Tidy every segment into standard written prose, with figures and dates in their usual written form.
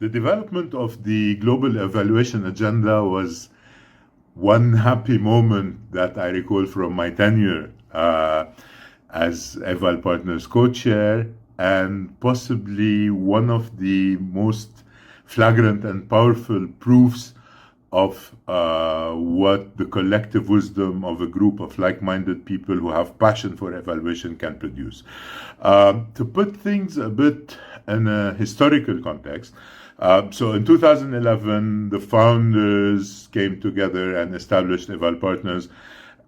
The development of the global evaluation agenda was one happy moment that I recall from my tenure as Eval Partners co-chair, and possibly one of the most flagrant and powerful proofs of what the collective wisdom of a group of like-minded people who have passion for evaluation can produce. To put things a bit in a historical context, so in 2011, the founders came together and established Eval Partners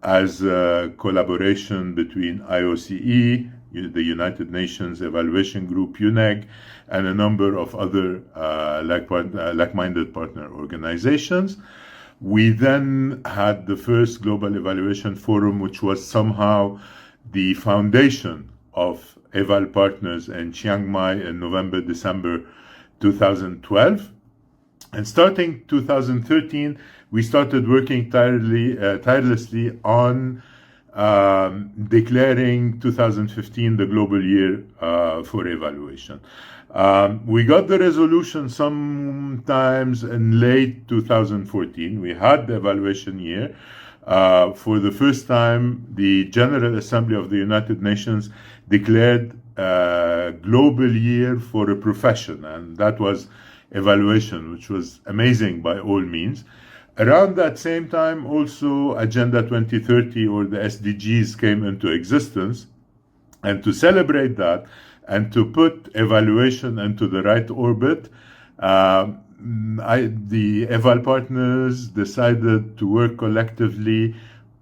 as a collaboration between IOCE, the United Nations Evaluation Group, UNEG, and a number of other like-minded partner organizations. We then had the first Global Evaluation Forum, which was somehow the foundation of Eval Partners in Chiang Mai in November, December 2012. And starting 2013, we started working tirelessly on declaring 2015 the global year for evaluation. We got the resolution sometimes in late 2014. We had the evaluation year. For the first time, the General Assembly of the United Nations declared a global year for a profession, and that was evaluation, which was amazing by all means. Around that same time, also Agenda 2030 or the SDGs came into existence. And to celebrate that and to put evaluation into the right orbit, the Eval Partners decided to work collectively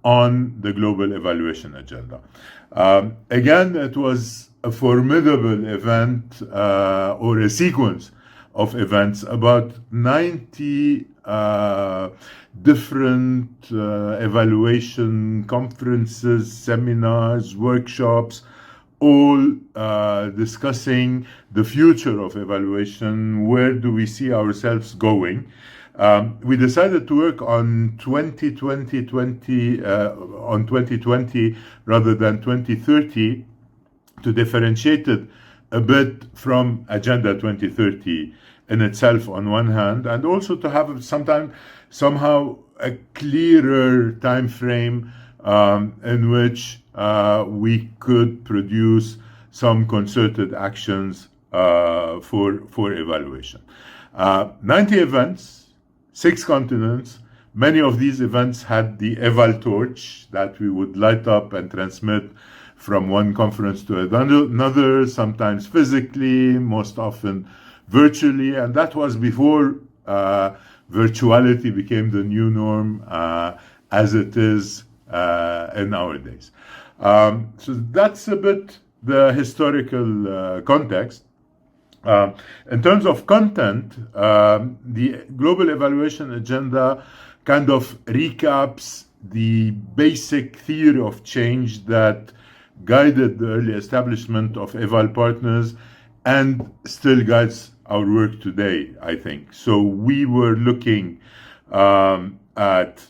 on the global evaluation agenda. Again, it was a formidable event or a sequence of events, about 90 different evaluation conferences, seminars, workshops, all discussing the future of evaluation. Where do we see ourselves going? We decided to work on 2020 rather than 2030 to differentiate it a bit from Agenda 2030 in itself on one hand, and also to have somehow a clearer time frame in which we could produce some concerted actions for evaluation. 90 events, 6 continents. Many of these events had the Eval torch that we would light up and transmit from one conference to another, sometimes physically, most often virtually, and that was before virtuality became the new norm as it is in our days. So that's a bit the historical context. In terms of content, the Global Evaluation Agenda kind of recaps the basic theory of change that guided the early establishment of Eval Partners and still guides our work today, I think. So we were looking at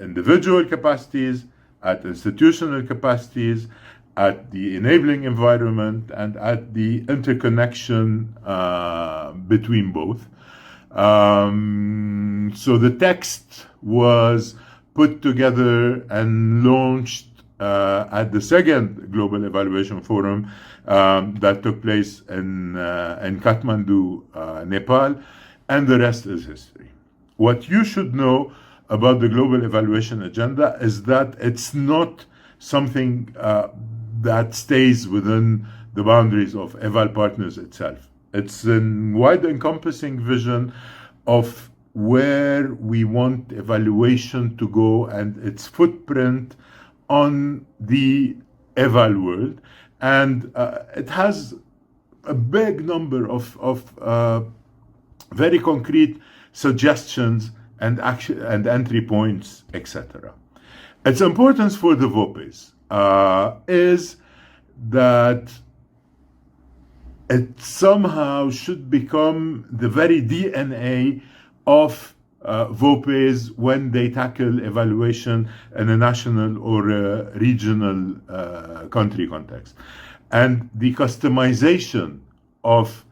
individual capacities, at institutional capacities, at the enabling environment, and at the interconnection between both. So the text was put together and launched at the second Global Evaluation Forum that took place in Kathmandu, Nepal, and the rest is history. What you should know about the Global Evaluation Agenda is that it's not something that stays within the boundaries of Eval Partners itself. It's a wide encompassing vision of where we want evaluation to go and its footprint on the Eval world. And it has a big number of very concrete suggestions and action and entry points, etc. Its importance for the VOPEs is that it somehow should become the very DNA of VOPEs when they tackle evaluation in a national or a regional country context. And the customization of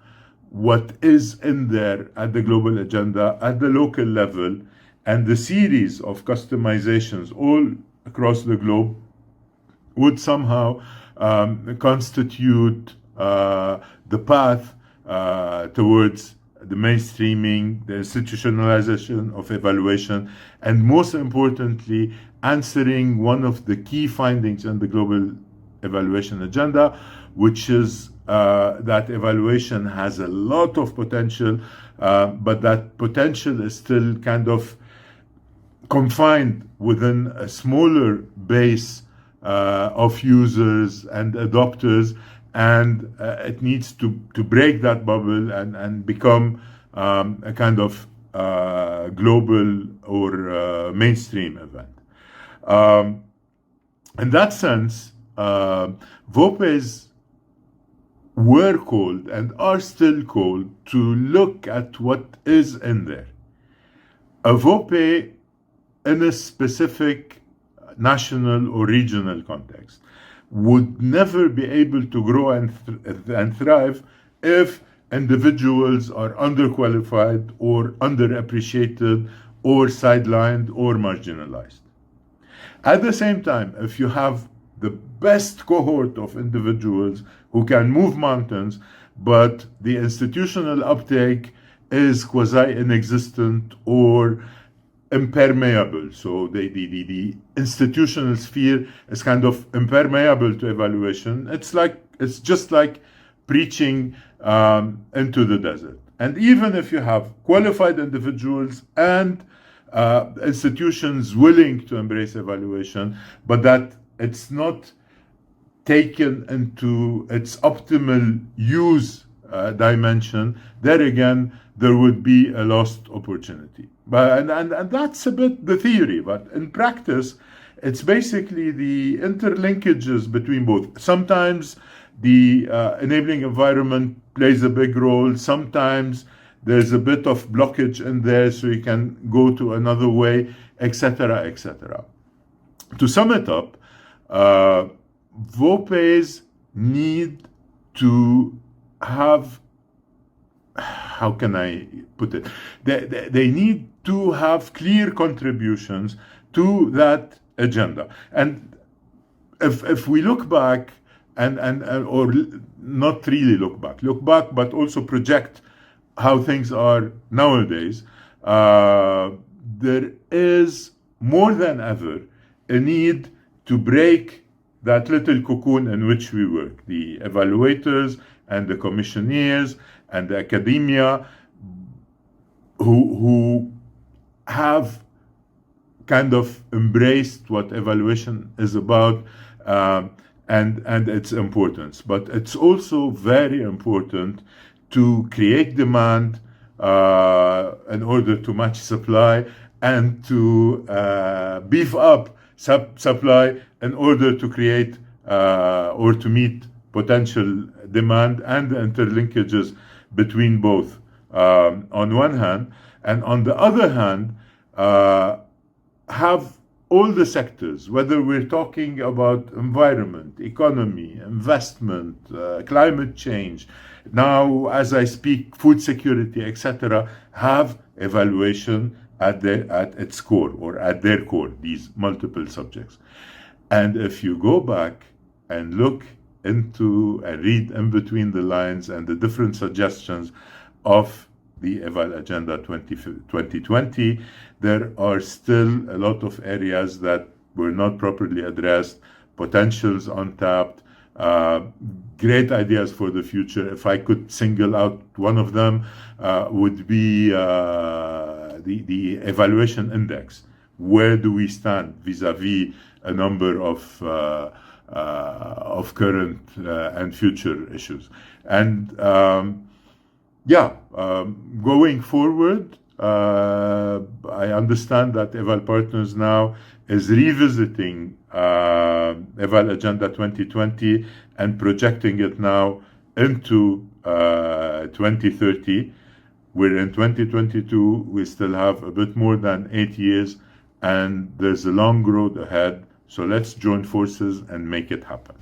what is in there at the global agenda, at the local level, and the series of customizations all across the globe would somehow constitute the path towards the mainstreaming, the institutionalization of evaluation, and most importantly, answering one of the key findings in the global evaluation agenda, which is that evaluation has a lot of potential, but that potential is still kind of confined within a smaller base of users and adopters, and it needs to break that bubble and become a kind of global or mainstream event. In that sense, VOPEs were called and are still called to look at what is in there. A VOPE in a specific national or regional context would never be able to grow and thrive if individuals are underqualified or underappreciated or sidelined or marginalized. At the same time, if you have the best cohort of individuals who can move mountains, but the institutional uptake is quasi-inexistent or impermeable. So the institutional sphere is kind of impermeable to evaluation. It's just like preaching into the desert. And even if you have qualified individuals and institutions willing to embrace evaluation, but that it's not taken into its optimal use dimension, there again, there would be a lost opportunity. And that's a bit the theory, but in practice, it's basically the interlinkages between both. Sometimes the enabling environment plays a big role. Sometimes there's a bit of blockage in there, so you can go to another way, etc., etc. To sum it up, VOPEs need to have, how can I put it? They need to have clear contributions to that agenda. And if we look back and or not really look back, but also project how things are nowadays, there is more than ever a need to break that little cocoon in which we work. The evaluators and the commissioneers and the academia who have kind of embraced what evaluation is about and its importance. But it's also very important to create demand in order to match supply and to beef up supply in order to create or to meet potential demand and the interlinkages between both on one hand, and on the other hand, have all the sectors, whether we're talking about environment, economy, investment, climate change, now as I speak, food security, etc., have evaluation at its core or at their core, these multiple subjects. And if you go back and look into and read in between the lines and the different suggestions of the Eval Agenda 2020, there are still a lot of areas that were not properly addressed, potentials untapped, great ideas for the future. If I could single out one of them, would be the evaluation index. Where do we stand vis-a-vis a number of current and future issues? And going forward, I understand that Eval Partners now is revisiting Eval Agenda 2020 and projecting it now into 2030. We're in 2022, we still have a bit more than 8 years, and there's a long road ahead. So let's join forces and make it happen.